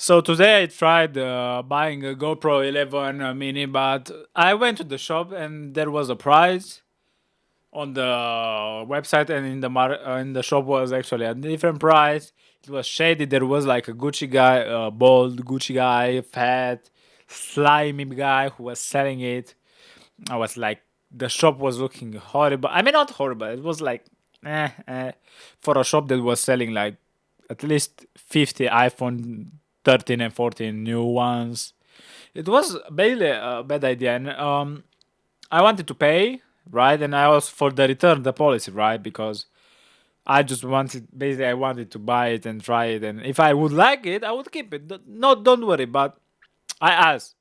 So today I tried buying a GoPro 11 mini, but I went to the shop and there was a price on the website, and in the shop was actually a different price. It was shady. There was like a Gucci guy, bald Gucci guy, fat, slimy guy who was selling it. I was like, the shop was looking horrible. I mean, not horrible. It was like, for a shop that was selling like at least 50 iPhone 13 and 14 new ones. It was basically a bad idea. And I wanted to pay, right? And I was for the return the policy, right? Because I just wanted, basically, I wanted to buy it and try it. And if I would like it, I would keep it. No, don't worry. But I asked,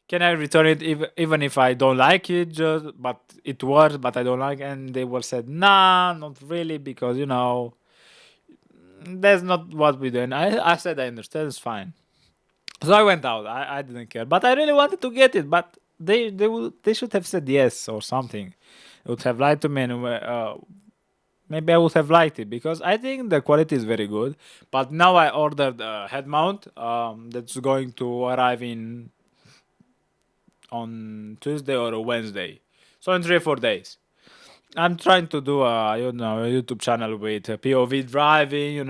can I return it even if I don't like it? Just but it works, but I don't like. And they were said, nah, not really, because that's not what we do. And I said I understand, it's fine. So I went out. I didn't care, but I really wanted to get it. But they should have said yes or something. They would have lied to me, and maybe I would have liked it because I think the quality is very good. But now I ordered a head mount that's going to arrive in on Tuesday or a Wednesday, so in 3 or 4 days. I'm trying to do a YouTube channel with POV driving.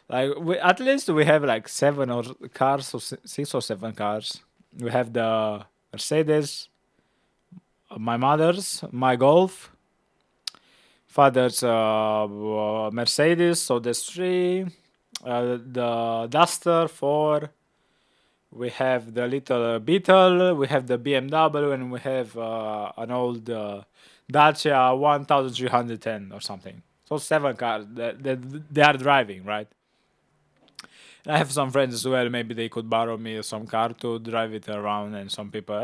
Like at least we have like 7 or cars or 6 or 7 cars. We have the Mercedes, my mother's, my Golf, father's Mercedes. So there's three. The Duster 4. We have the little Beetle. We have the BMW, and we have an old Dacia 1310 or something. So 7 cars that they are driving, right? I have some friends as well. Maybe they could borrow me some car to drive it around, and some people.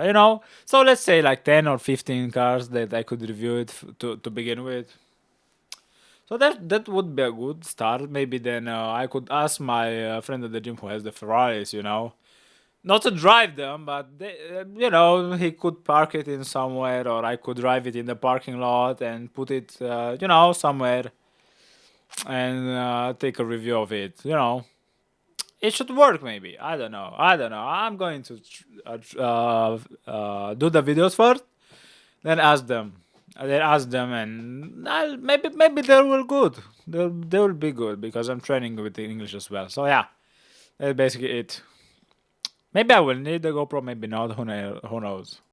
So let's say like 10 or 15 cars that I could review it to begin with. So that would be a good start. Maybe then I could ask my friend at the gym who has the Ferraris. Not to drive them, but he could park it in somewhere, or I could drive it in the parking lot and put it, somewhere, and take a review of it. It should work, maybe. I don't know. I'm going to do the videos first, then ask them. Then ask them, and maybe they will good. They will be good because I'm training with the English as well. So yeah, that's basically it. Maybe I will need the GoPro, maybe not. Who knows?